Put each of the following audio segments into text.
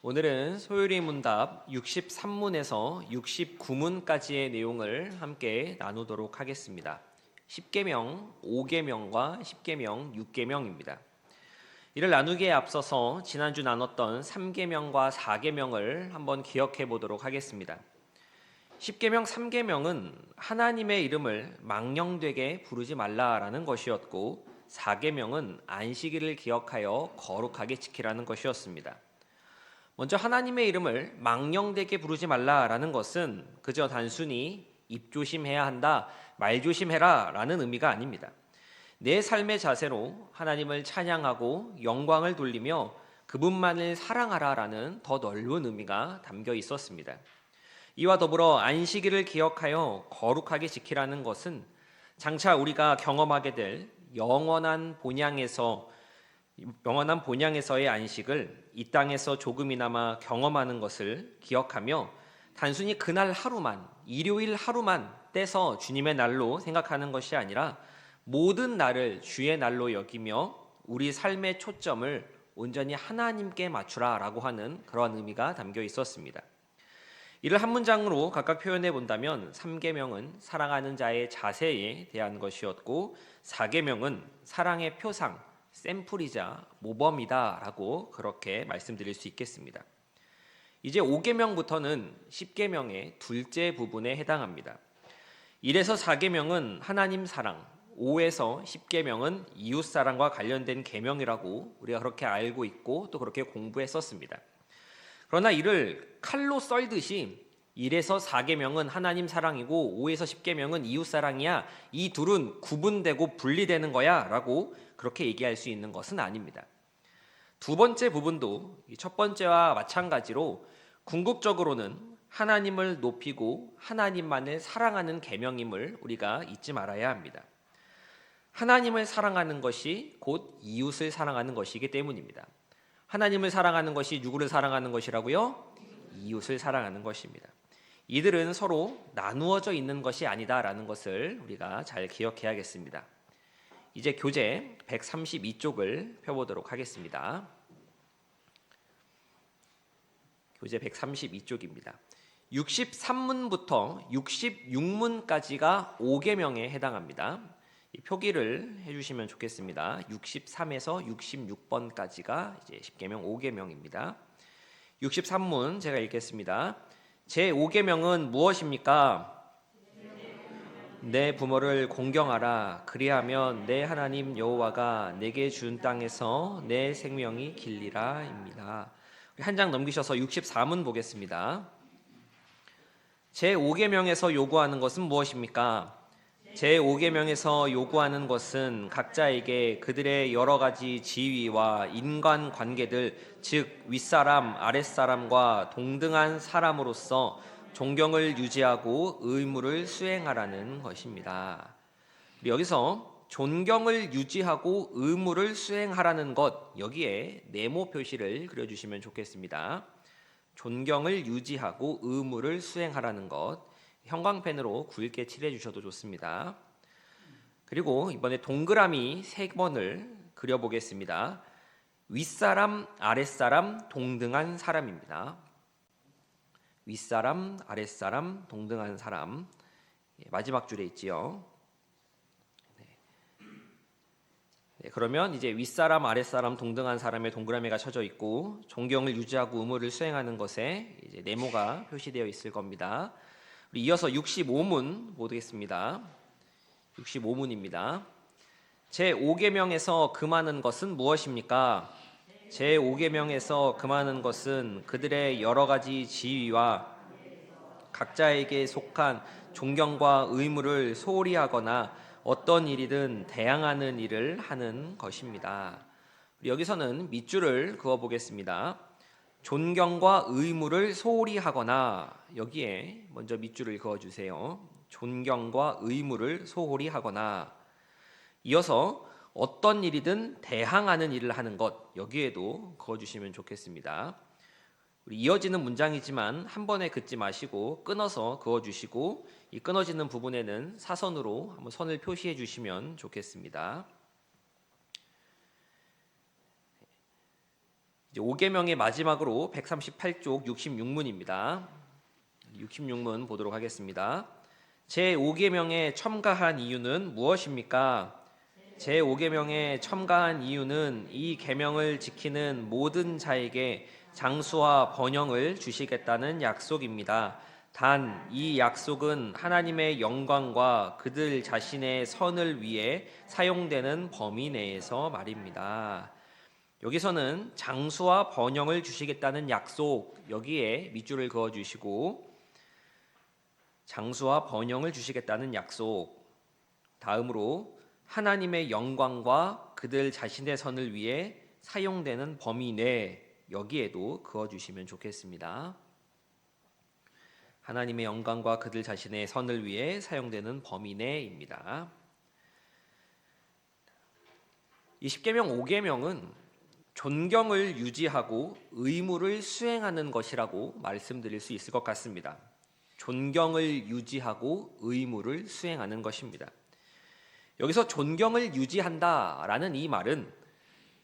오늘은 소율이 문답 63문에서 69문까지의 내용을 함께 나누도록 하겠습니다. 10계명, 5계명과 10계명, 6계명입니다. 이를 나누기에 앞서서 지난주 나눴던 3계명과 4계명을 한번 기억해 보도록 하겠습니다. 10계명 3계명은 하나님의 이름을 망령되게 부르지 말라라는 것이었고, 4계명은 안식일을 기억하여 거룩하게 지키라는 것이었습니다. 먼저 하나님의 이름을 망령되게 부르지 말라라는 것은 그저 단순히 입조심해야 한다, 말조심해라 라는 의미가 아닙니다. 내 삶의 자세로 하나님을 찬양하고 영광을 돌리며 그분만을 사랑하라라는 더 넓은 의미가 담겨 있었습니다. 이와 더불어 안식일을 기억하여 거룩하게 지키라는 것은 장차 우리가 경험하게 될 영원한 본향에서의 안식을 이 땅에서 조금이나마 경험하는 것을 기억하며 단순히 그날 하루만, 일요일 하루만 떼서 주님의 날로 생각하는 것이 아니라 모든 날을 주의 날로 여기며 우리 삶의 초점을 온전히 하나님께 맞추라라고 하는 그런 의미가 담겨 있었습니다. 이를 한 문장으로 각각 표현해 본다면 3계명은 사랑하는 자의 자세에 대한 것이었고, 4계명은 사랑의 표상, 샘플이자 모범이다라고 그렇게 말씀드릴 수 있겠습니다. 이제 5계명부터는 10계명의 둘째 부분에 해당합니다. 1에서 4계명은 하나님 사랑, 5에서 10계명은 이웃 사랑과 관련된 계명이라고 우리가 그렇게 알고 있고 또 그렇게 공부했었습니다. 그러나 이를 칼로 썰듯이 1에서 4계명은 하나님 사랑이고 5에서 10계명은 이웃 사랑이야, 이 둘은 구분되고 분리되는 거야 라고 그렇게 얘기할 수 있는 것은 아닙니다. 두 번째 부분도 첫 번째와 마찬가지로 궁극적으로는 하나님을 높이고 하나님만을 사랑하는 계명임을 우리가 잊지 말아야 합니다. 하나님을 사랑하는 것이 곧 이웃을 사랑하는 것이기 때문입니다. 하나님을 사랑하는 것이 누구를 사랑하는 것이라고요? 이웃을 사랑하는 것입니다. 이들은 서로 나누어져 있는 것이 아니다라는 것을 우리가 잘 기억해야겠습니다. 이제 교재 132쪽을 펴보도록 하겠습니다. 교재 132쪽입니다. 63문부터 66문까지가 5계명에 해당합니다. 이 표기를 해주시면 좋겠습니다. 63에서 66번까지가 이제 10계명 5계명입니다. 63문 제가 읽겠습니다. 제5계명은 무엇입니까? 내 부모를 공경하라. 그리하면 내 하나님 여호와가 내게 준 땅에서 내 생명이 길리라입니다. 한 장 넘기셔서 64문 보겠습니다. 제5계명에서 요구하는 것은 무엇입니까? 제5계명에서 요구하는 것은 각자에게 그들의 여러 가지 지위와 인간관계들, 즉 윗사람, 아랫사람과 동등한 사람으로서 존경을 유지하고 의무를 수행하라는 것입니다. 여기서 존경을 유지하고 의무를 수행하라는 것, 여기에 네모 표시를 그려주시면 좋겠습니다. 존경을 유지하고 의무를 수행하라는 것, 형광펜으로 굵게 칠해주셔도 좋습니다. 그리고 이번에 동그라미 3번을 그려보겠습니다. 윗사람, 아랫사람, 동등한 사람입니다. 윗사람, 아랫사람, 동등한 사람. 마지막 줄에 있지요. 네, 그러면 이제 윗사람, 아랫사람, 동등한 사람의 동그라미가 쳐져 있고 존경을 유지하고 의무를 수행하는 것에 이제 네모가 표시되어 있을 겁니다. 우리 이어서 65문 보겠습니다. 65문입니다. 제5계명에서 금하는 것은 무엇입니까? 제5계명에서 금하는 것은 그들의 여러 가지 지위와 각자에게 속한 존경과 의무를 소홀히 하거나 어떤 일이든 대항하는 일을 하는 것입니다. 여기서는 밑줄을 그어 보겠습니다. 존경과 의무를 소홀히 하거나, 여기에 먼저 밑줄을 그어 주세요. 존경과 의무를 소홀히 하거나, 이어서 어떤 일이든 대항하는 일을 하는 것, 여기에도 그어 주시면 좋겠습니다. 우리 이어지는 문장이지만 한 번에 긋지 마시고 끊어서 그어 주시고, 이 끊어지는 부분에는 사선으로 한번 선을 표시해 주시면 좋겠습니다. 이제 5계명의 마지막으로 138쪽 66문입니다. 66문 보도록 하겠습니다. 제5계명에 첨가한 이유는 무엇입니까? 제5계명에 첨가한 이유는 이 계명을 지키는 모든 자에게 장수와 번영을 주시겠다는 약속입니다. 단 이 약속은 하나님의 영광과 그들 자신의 선을 위해 사용되는 범위 내에서 말입니다. 여기서는 장수와 번영을 주시겠다는 약속, 여기에 밑줄을 그어 주시고 장수와 번영을 주시겠다는 약속, 다음으로 하나님의 영광과 그들 자신의 선을 위해 사용되는 범위 내, 여기에도 그어 주시면 좋겠습니다. 하나님의 영광과 그들 자신의 선을 위해 사용되는 범위 내입니다. 이 10계명 5계명은 존경을 유지하고 의무를 수행하는 것이라고 말씀드릴 수 있을 것 같습니다. 존경을 유지하고 의무를 수행하는 것입니다. 여기서 존경을 유지한다라는 이 말은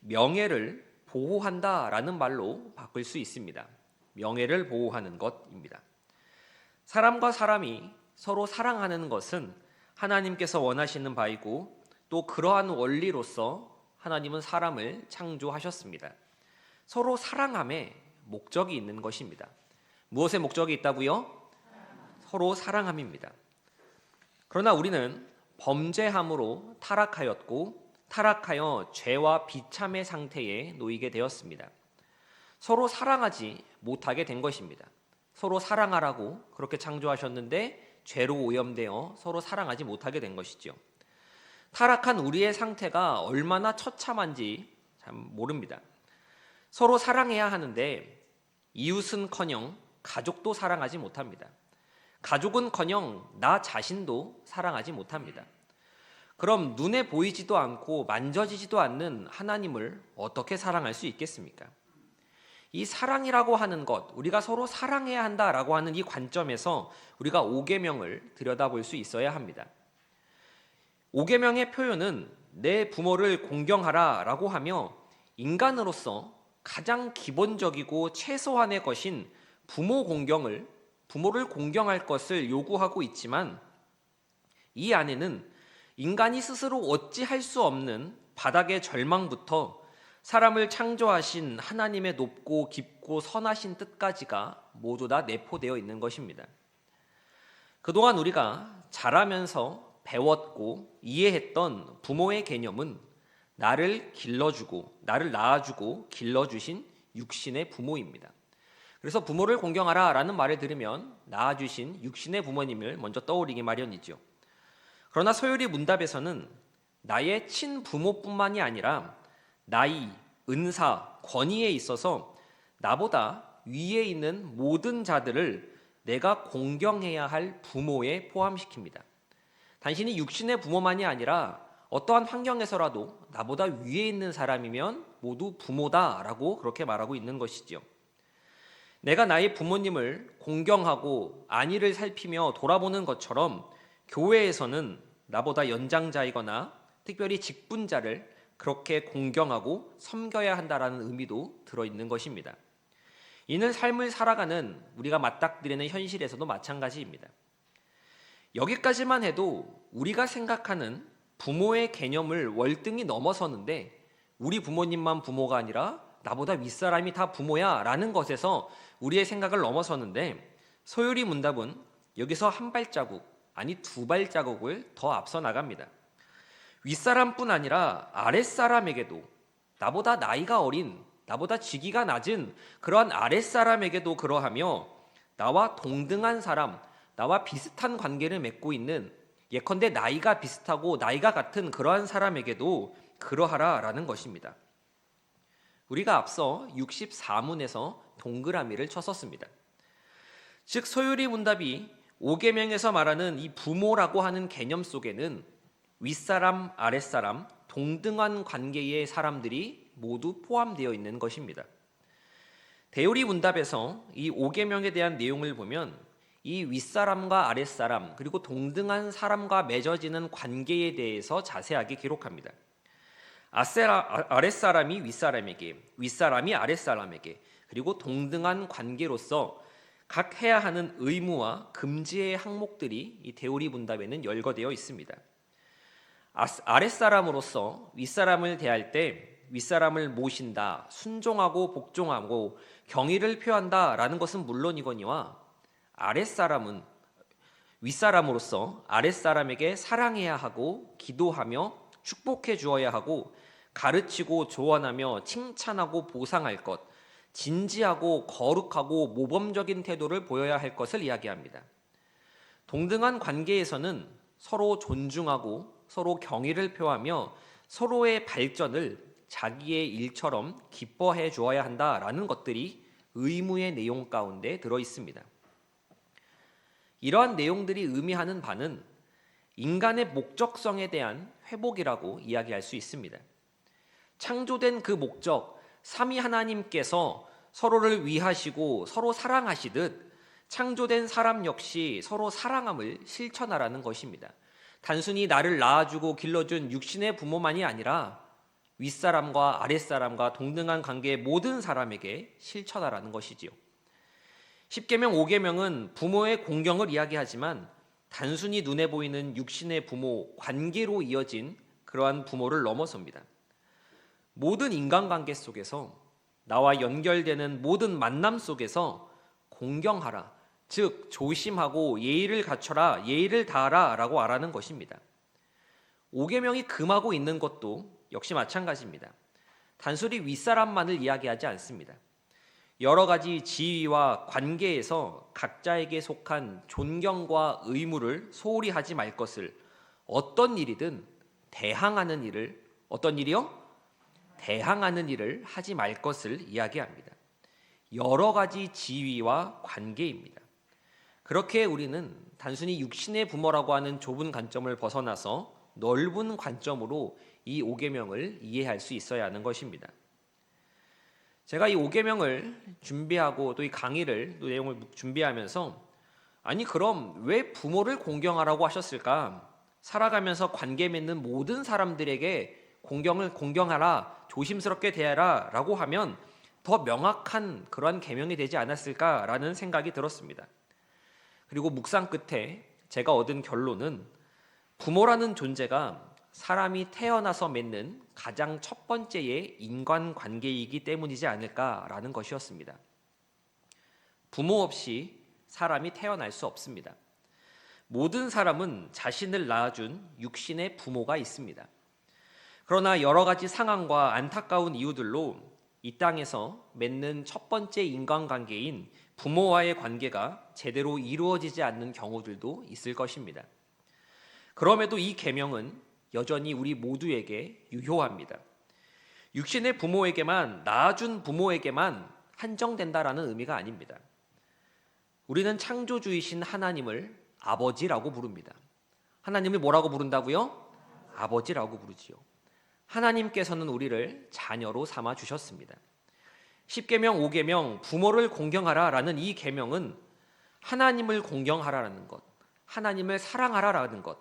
명예를 보호한다라는 말로 바꿀 수 있습니다. 명예를 보호하는 것입니다. 사람과 사람이 서로 사랑하는 것은 하나님께서 원하시는 바이고 또 그러한 원리로서 하나님은 사람을 창조하셨습니다. 서로 사랑함에 목적이 있는 것입니다. 무엇에 목적이 있다고요? 서로 사랑함입니다. 그러나 우리는 범죄함으로 타락하였고 타락하여 죄와 비참의 상태에 놓이게 되었습니다. 서로 사랑하지 못하게 된 것입니다. 서로 사랑하라고 그렇게 창조하셨는데 죄로 오염되어 서로 사랑하지 못하게 된 것이죠. 타락한 우리의 상태가 얼마나 처참한지 참 모릅니다. 서로 사랑해야 하는데 이웃은커녕 가족도 사랑하지 못합니다. 가족은커녕 나 자신도 사랑하지 못합니다. 그럼 눈에 보이지도 않고 만져지지도 않는 하나님을 어떻게 사랑할 수 있겠습니까? 이 사랑이라고 하는 것, 우리가 서로 사랑해야 한다라고 하는 이 관점에서 우리가 5계명을 들여다볼 수 있어야 합니다. 5계명의 표현은 내 부모를 공경하라 라고 하며 인간으로서 가장 기본적이고 최소한의 것인 부모를 공경할 것을 요구하고 있지만 이 안에는 인간이 스스로 어찌할 수 없는 바닥의 절망부터 사람을 창조하신 하나님의 높고 깊고 선하신 뜻까지가 모두 다 내포되어 있는 것입니다. 그동안 우리가 자라면서 배웠고 이해했던 부모의 개념은 나를 길러주고 나를 낳아주고 길러주신 육신의 부모입니다. 그래서 부모를 공경하라 라는 말을 들으면 낳아주신 육신의 부모님을 먼저 떠올리기 마련이죠. 그러나 소요리 문답에서는 나의 친부모뿐만이 아니라 나이, 은사, 권위에 있어서 나보다 위에 있는 모든 자들을 내가 공경해야 할 부모에 포함시킵니다. 단순히 육신의 부모만이 아니라 어떠한 환경에서라도 나보다 위에 있는 사람이면 모두 부모다라고 그렇게 말하고 있는 것이지요. 내가 나의 부모님을 공경하고 안위를 살피며 돌아보는 것처럼 교회에서는 나보다 연장자이거나 특별히 직분자를 그렇게 공경하고 섬겨야 한다라는 의미도 들어있는 것입니다. 이는 삶을 살아가는 우리가 맞닥뜨리는 현실에서도 마찬가지입니다. 여기까지만 해도 우리가 생각하는 부모의 개념을 월등히 넘어서는데 우리 부모님만 부모가 아니라 나보다 윗사람이 다 부모야 라는 것에서 우리의 생각을 넘어서는데 소요리 문답은 여기서 한 발자국, 아니 두 발자국을 더 앞서 나갑니다. 윗사람뿐 아니라 아랫사람에게도 나보다 나이가 어린, 나보다 직위가 낮은 그러한 아랫사람에게도 그러하며 나와 동등한 사람, 나와 비슷한 관계를 맺고 있는 예컨대 나이가 비슷하고 나이가 같은 그러한 사람에게도 그러하라라는 것입니다. 우리가 앞서 64문에서 동그라미를 쳤었습니다. 즉 소요리 문답이 5계명에서 말하는 이 부모라고 하는 개념 속에는 윗사람, 아랫사람, 동등한 관계의 사람들이 모두 포함되어 있는 것입니다. 대요리 문답에서 이 5계명에 대한 내용을 보면 이 윗사람과 아랫사람 그리고 동등한 사람과 맺어지는 관계에 대해서 자세하게 기록합니다. 아랫사람이 윗사람에게, 윗사람이 아랫사람에게, 그리고 동등한 관계로서 각 해야 하는 의무와 금지의 항목들이 이 대오리 문답에는 열거되어 있습니다. 아랫사람으로서 윗사람을 대할 때 윗사람을 모신다, 순종하고 복종하고 경의를 표한다라는 것은 물론이거니와 아랫사람은 윗사람으로서 아랫사람에게 사랑해야 하고 기도하며 축복해 주어야 하고 가르치고 조언하며 칭찬하고 보상할 것, 진지하고 거룩하고 모범적인 태도를 보여야 할 것을 이야기합니다. 동등한 관계에서는 서로 존중하고 서로 경의를 표하며 서로의 발전을 자기의 일처럼 기뻐해 주어야 한다라는 것들이 의무의 내용 가운데 들어 있습니다. 이러한 내용들이 의미하는 바는 인간의 목적성에 대한 회복이라고 이야기할 수 있습니다. 창조된 그 목적, 삼위 하나님께서 서로를 위하시고 서로 사랑하시듯 창조된 사람 역시 서로 사랑함을 실천하라는 것입니다. 단순히 나를 낳아주고 길러준 육신의 부모만이 아니라 윗사람과 아랫사람과 동등한 관계의 모든 사람에게 실천하라는 것이지요. 10계명 5계명은 부모의 공경을 이야기하지만 단순히 눈에 보이는 육신의 부모, 관계로 이어진 그러한 부모를 넘어섭니다. 모든 인간관계 속에서 나와 연결되는 모든 만남 속에서 공경하라, 즉 조심하고 예의를 갖춰라, 예의를 다하라 라고 말하는 것입니다. 5계명이 금하고 있는 것도 역시 마찬가지입니다. 단순히 윗사람만을 이야기하지 않습니다. 여러 가지 지위와 관계에서 각자에게 속한 존경과 의무를 소홀히 하지 말 것을, 어떤 일이든 대항하는 일을, 어떤 일이요? 대항하는 일을 하지 말 것을 이야기합니다. 여러 가지 지위와 관계입니다. 그렇게 우리는 단순히 육신의 부모라고 하는 좁은 관점을 벗어나서 넓은 관점으로 이 5계명을 이해할 수 있어야 하는 것입니다. 제가 이 5계명을 준비하고 또 이 강의를 또 내용을 준비하면서 아니 그럼 왜 부모를 공경하라고 하셨을까? 살아가면서 관계 맺는 모든 사람들에게 공경하라, 조심스럽게 대하라 라고 하면 더 명확한 그러한 계명이 되지 않았을까라는 생각이 들었습니다. 그리고 묵상 끝에 제가 얻은 결론은 부모라는 존재가 사람이 태어나서 맺는 가장 첫 번째의 인간관계이기 때문이지 않을까라는 것이었습니다. 부모 없이 사람이 태어날 수 없습니다. 모든 사람은 자신을 낳아준 육신의 부모가 있습니다. 그러나 여러 가지 상황과 안타까운 이유들로 이 땅에서 맺는 첫 번째 인간관계인 부모와의 관계가 제대로 이루어지지 않는 경우들도 있을 것입니다. 그럼에도 이 계명은 여전히 우리 모두에게 유효합니다. 육신의 부모에게만, 낳아준 부모에게만 한정된다라는 의미가 아닙니다. 우리는 창조주이신 하나님을 아버지라고 부릅니다. 하나님을 뭐라고 부른다고요? 아버지라고 부르지요. 하나님께서는 우리를 자녀로 삼아 주셨습니다. 10계명 5계명 부모를 공경하라라는 이 계명은 하나님을 공경하라라는 것, 하나님을 사랑하라라는 것,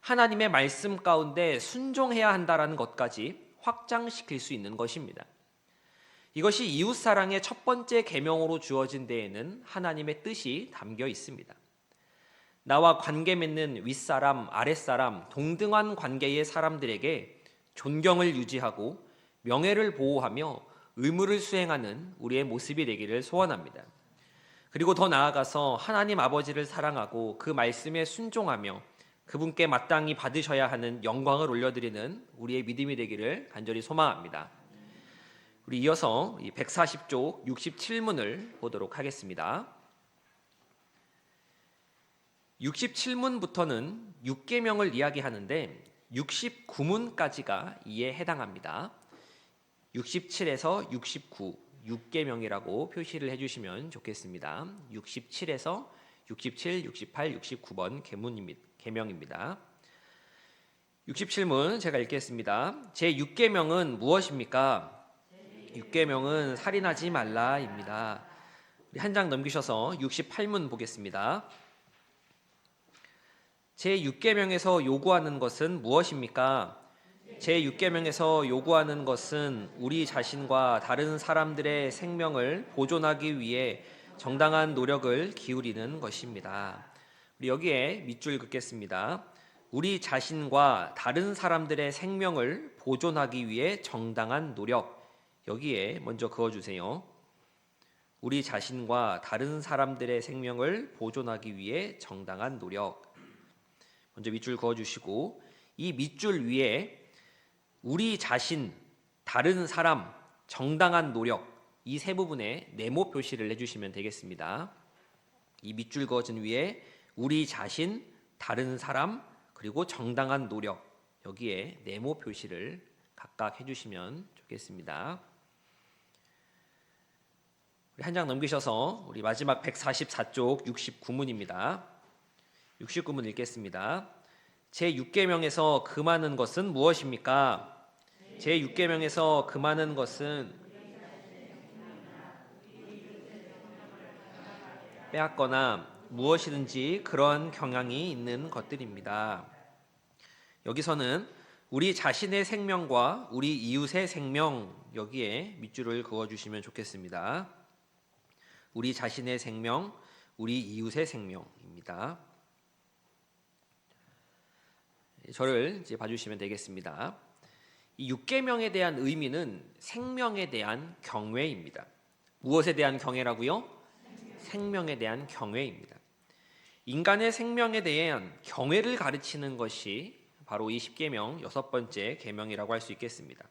하나님의 말씀 가운데 순종해야 한다라는 것까지 확장시킬 수 있는 것입니다. 이것이 이웃사랑의 첫 번째 계명으로 주어진 데에는 하나님의 뜻이 담겨 있습니다. 나와 관계 맺는 윗사람, 아랫사람, 동등한 관계의 사람들에게 존경을 유지하고 명예를 보호하며 의무를 수행하는 우리의 모습이 되기를 소원합니다. 그리고 더 나아가서 하나님 아버지를 사랑하고 그 말씀에 순종하며 그분께 마땅히 받으셔야 하는 영광을 올려드리는 우리의 믿음이 되기를 간절히 소망합니다. 우리 이어서 140쪽 67문을 보도록 하겠습니다. 67문부터는 6계명을 이야기하는데 69문까지가 이에 해당합니다. 67에서 69, 6계명이라고 표시를 해주시면 좋겠습니다. 67에서 67, 68, 69번 계명입니다. 67문 제가 읽겠습니다. 제6계명은 무엇입니까? 6계명은 살인하지 말라입니다. 한 장 넘기셔서 68문 보겠습니다. 제6계명에서 요구하는 것은 무엇입니까? 제6계명에서 요구하는 것은 우리 자신과 다른 사람들의 생명을 보존하기 위해 정당한 노력을 기울이는 것입니다. 우리 여기에 밑줄 긋겠습니다. 우리 자신과 다른 사람들의 생명을 보존하기 위해 정당한 노력. 여기에 먼저 그어주세요. 우리 자신과 다른 사람들의 생명을 보존하기 위해 정당한 노력. 먼저 밑줄 그어주시고, 이 밑줄 위에 우리 자신, 다른 사람, 정당한 노력, 이 세 부분에 네모 표시를 해주시면 되겠습니다. 이 밑줄 그어진 위에 우리 자신, 다른 사람, 그리고 정당한 노력, 여기에 네모 표시를 각각 해주시면 좋겠습니다. 한 장 넘기셔서 우리 마지막 144쪽 69문입니다. 69문 읽겠습니다. 제6계명에서 금하는 것은 무엇입니까? 제6계명에서 금하는 것은 빼앗거나 무엇이든지 그런 경향이 있는 것들입니다. 여기서는 우리 자신의 생명과 우리 이웃의 생명, 여기에 밑줄을 그어주시면 좋겠습니다. 우리 자신의 생명, 우리 이웃의 생명입니다. 저를 이제 봐주시면 되겠습니다. 이 6계명에 대한 의미는 생명에 대한 경외입니다. 무엇에 대한 경외라고요? 생명에 대한 경외입니다. 인간의 생명에 대한 경외를 가르치는 것이 바로 이 10계명 6번째 계명이라고 할 수 있겠습니다.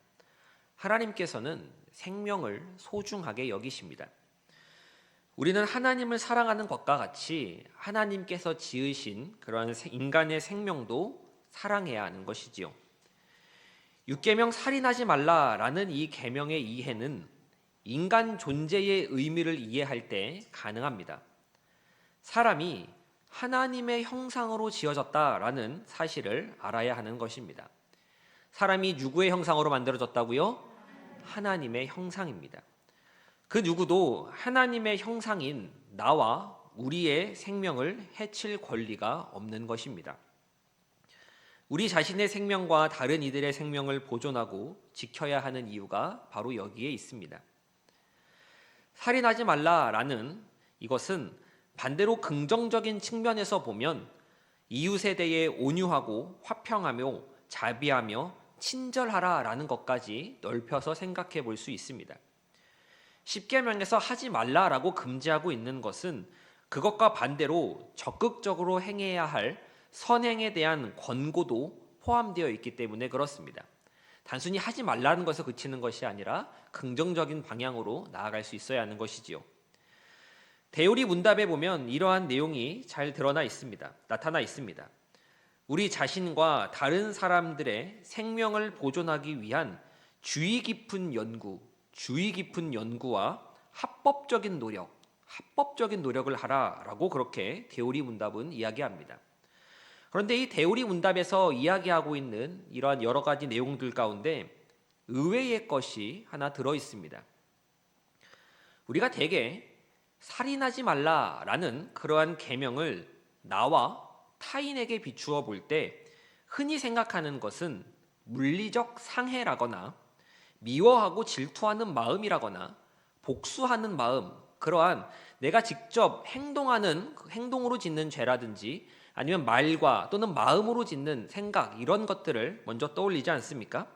하나님께서는 생명을 소중하게 여기십니다. 우리는 하나님을 사랑하는 것과 같이 하나님께서 지으신 그러한 인간의 생명도 사랑해야 하는 것이지요. 6계명 살인하지 말라라는 이 계명의 이해는 인간 존재의 의미를 이해할 때 가능합니다. 사람이 하나님의 형상으로 지어졌다라는 사실을 알아야 하는 것입니다. 사람이 누구의 형상으로 만들어졌다고요? 하나님의 형상입니다. 그 누구도 하나님의 형상인 나와 우리의 생명을 해칠 권리가 없는 것입니다. 우리 자신의 생명과 다른 이들의 생명을 보존하고 지켜야 하는 이유가 바로 여기에 있습니다. 살인하지 말라라는 이것은 반대로 긍정적인 측면에서 보면 이웃에 대해 온유하고 화평하며 자비하며 친절하라라는 것까지 넓혀서 생각해 볼 수 있습니다. 10계명에서 하지 말라라고 금지하고 있는 것은 그것과 반대로 적극적으로 행해야 할 선행에 대한 권고도 포함되어 있기 때문에 그렇습니다. 단순히 하지 말라는 것에 그치는 것이 아니라 긍정적인 방향으로 나아갈 수 있어야 하는 것이지요. 대요리 문답에 보면 이러한 내용이 잘 나타나 있습니다. 우리 자신과 다른 사람들의 생명을 보존하기 위한 주의 깊은 연구와 합법적인 노력을 하라라고 그렇게 대요리 문답은 이야기합니다. 그런데 이 대요리 문답에서 이야기하고 있는 이러한 여러 가지 내용들 가운데 의외의 것이 하나 들어 있습니다. 우리가 대개 살인하지 말라라는 그러한 계명을 나와 타인에게 비추어 볼 때 흔히 생각하는 것은 물리적 상해라거나 미워하고 질투하는 마음이라거나 복수하는 마음, 그러한 내가 직접 행동으로 짓는 죄라든지 아니면 말과 또는 마음으로 짓는 생각, 이런 것들을 먼저 떠올리지 않습니까?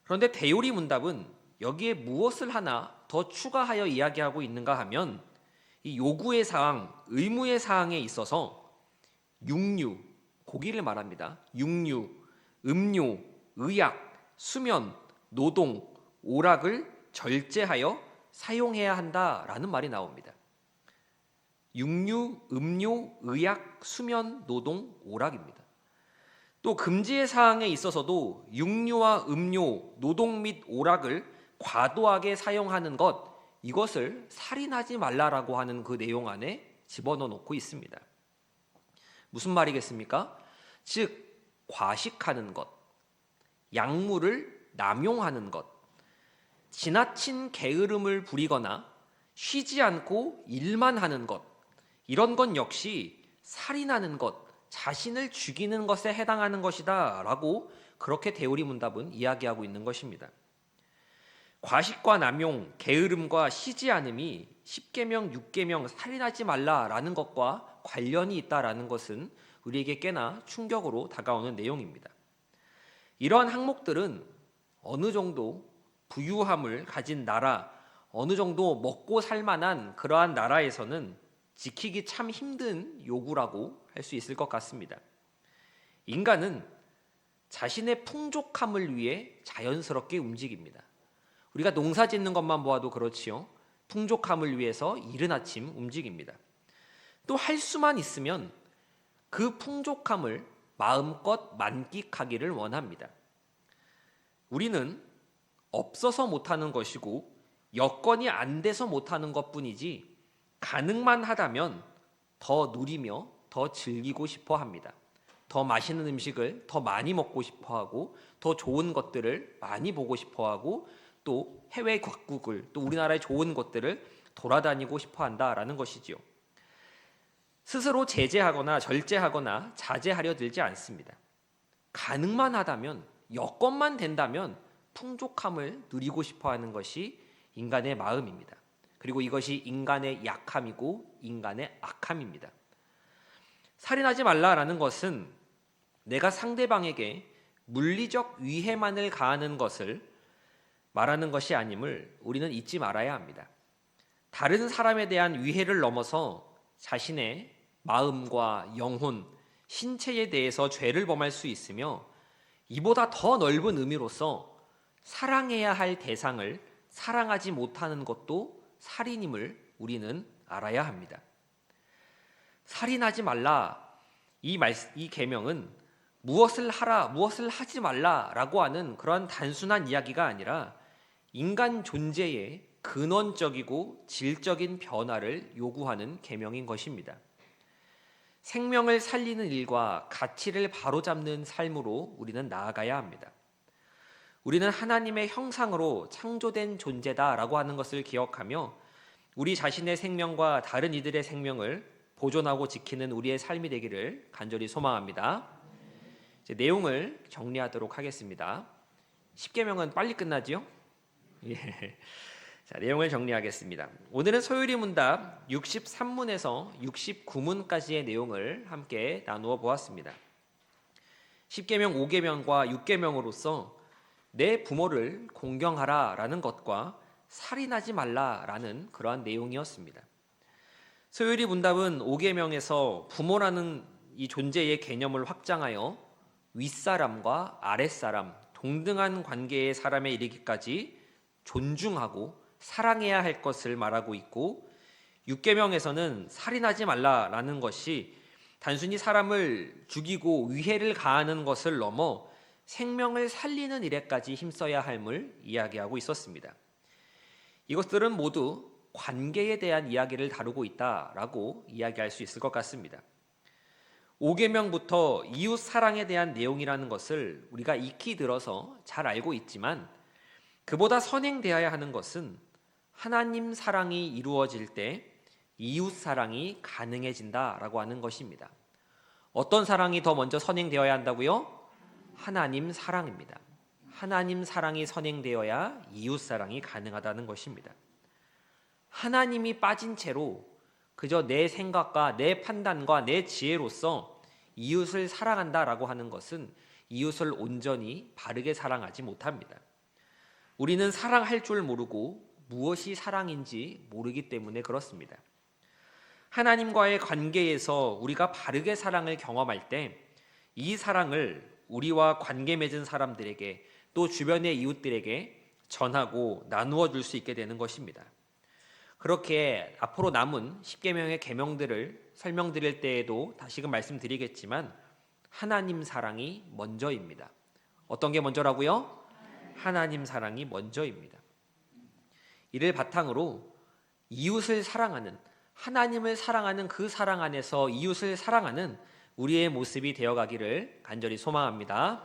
그런데 대요리 문답은 여기에 무엇을 하나 더 추가하여 이야기하고 있는가 하면 이 요구의 사항, 의무의 사항에 있어서 육류, 고기를 말합니다. 육류, 음료, 의약, 수면, 노동, 오락을 절제하여 사용해야 한다라는 말이 나옵니다. 육류, 음료, 의약, 수면, 노동, 오락입니다. 또 금지의 사항에 있어서도 육류와 음료, 노동 및 오락을 과도하게 사용하는 것, 이것을 살인하지 말라라고 하는 그 내용 안에 집어넣어 놓고 있습니다. 무슨 말이겠습니까? 즉 과식하는 것, 약물을 남용하는 것, 지나친 게으름을 부리거나 쉬지 않고 일만 하는 것, 이런 건 역시 살인하는 것, 자신을 죽이는 것에 해당하는 것이다 라고 그렇게 대우리문답은 이야기하고 있는 것입니다. 과식과 남용, 게으름과 쉬지 않음이 10계명, 6계명 살인하지 말라라는 것과 관련이 있다라는 것은 우리에게 꽤나 충격으로 다가오는 내용입니다. 이러한 항목들은 어느 정도 부유함을 가진 나라, 어느 정도 먹고 살만한 그러한 나라에서는 지키기 참 힘든 요구라고 할 수 있을 것 같습니다. 인간은 자신의 풍족함을 위해 자연스럽게 움직입니다. 우리가 농사 짓는 것만 보아도 그렇지요. 풍족함을 위해서 이른 아침 움직입니다. 또 할 수만 있으면 그 풍족함을 마음껏 만끽하기를 원합니다. 우리는 없어서 못하는 것이고 여건이 안 돼서 못하는 것뿐이지 가능만 하다면 더 누리며 더 즐기고 싶어 합니다. 더 맛있는 음식을 더 많이 먹고 싶어 하고 더 좋은 것들을 많이 보고 싶어 하고 또 해외 각국을 또 우리나라의 좋은 것들을 돌아다니고 싶어 한다라는 것이지요. 스스로 제재하거나 절제하거나 자제하려 들지 않습니다. 가능만 하다면 여건만 된다면 풍족함을 누리고 싶어 하는 것이 인간의 마음입니다. 그리고 이것이 인간의 약함이고 인간의 악함입니다. 살인하지 말라라는 것은 내가 상대방에게 물리적 위해만을 가하는 것을 말하는 것이 아님을 우리는 잊지 말아야 합니다. 다른 사람에 대한 위해를 넘어서 자신의 마음과 영혼, 신체에 대해서 죄를 범할 수 있으며 이보다 더 넓은 의미로서 사랑해야 할 대상을 사랑하지 못하는 것도 살인임을 우리는 알아야 합니다. 살인하지 말라 이 계명은 무엇을 하라, 무엇을 하지 말라라고 하는 그러한 단순한 이야기가 아니라 인간 존재의 근원적이고 질적인 변화를 요구하는 계명인 것입니다. 생명을 살리는 일과 가치를 바로잡는 삶으로 우리는 나아가야 합니다. 우리는 하나님의 형상으로 창조된 존재다라고 하는 것을 기억하며 우리 자신의 생명과 다른 이들의 생명을 보존하고 지키는 우리의 삶이 되기를 간절히 소망합니다. 이제 내용을 정리하도록 하겠습니다. 10계명은 빨리 끝나지요? 예. 자, 내용을 정리하겠습니다. 오늘은 소요리 문답 63문에서 69문까지의 내용을 함께 나누어 보았습니다. 10계명, 5계명과 6계명으로서 내 부모를 공경하라라는 것과 살인하지 말라라는 그러한 내용이었습니다. 소요리 문답은 5계명에서 부모라는 이 존재의 개념을 확장하여 윗사람과 아랫사람, 동등한 관계의 사람에 이르기까지 존중하고 사랑해야 할 것을 말하고 있고 6계명에서는 살인하지 말라라는 것이 단순히 사람을 죽이고 위해를 가하는 것을 넘어 생명을 살리는 일에까지 힘써야 함을 이야기하고 있었습니다. 이것들은 모두 관계에 대한 이야기를 다루고 있다라고 이야기할 수 있을 것 같습니다. 5계명부터 이웃 사랑에 대한 내용이라는 것을 우리가 익히 들어서 잘 알고 있지만 그보다 선행되어야 하는 것은 하나님 사랑이 이루어질 때 이웃 사랑이 가능해진다라고 하는 것입니다. 어떤 사랑이 더 먼저 선행되어야 한다고요? 하나님 사랑입니다. 하나님 사랑이 선행되어야 이웃 사랑이 가능하다는 것입니다. 하나님이 빠진 채로 그저 내 생각과 내 판단과 내 지혜로서 이웃을 사랑한다라고 하는 것은 이웃을 온전히 바르게 사랑하지 못합니다. 우리는 사랑할 줄 모르고 무엇이 사랑인지 모르기 때문에 그렇습니다. 하나님과의 관계에서 우리가 바르게 사랑을 경험할 때 이 사랑을 우리와 관계 맺은 사람들에게 또 주변의 이웃들에게 전하고 나누어 줄 수 있게 되는 것입니다. 그렇게 앞으로 남은 10계명의 계명들을 설명드릴 때에도 다시금 말씀드리겠지만 하나님 사랑이 먼저입니다. 어떤 게 먼저라고요? 하나님 사랑이 먼저입니다. 이를 바탕으로 이웃을 사랑하는 하나님을 사랑하는 그 사랑 안에서 이웃을 사랑하는 우리의 모습이 되어가기를 간절히 소망합니다.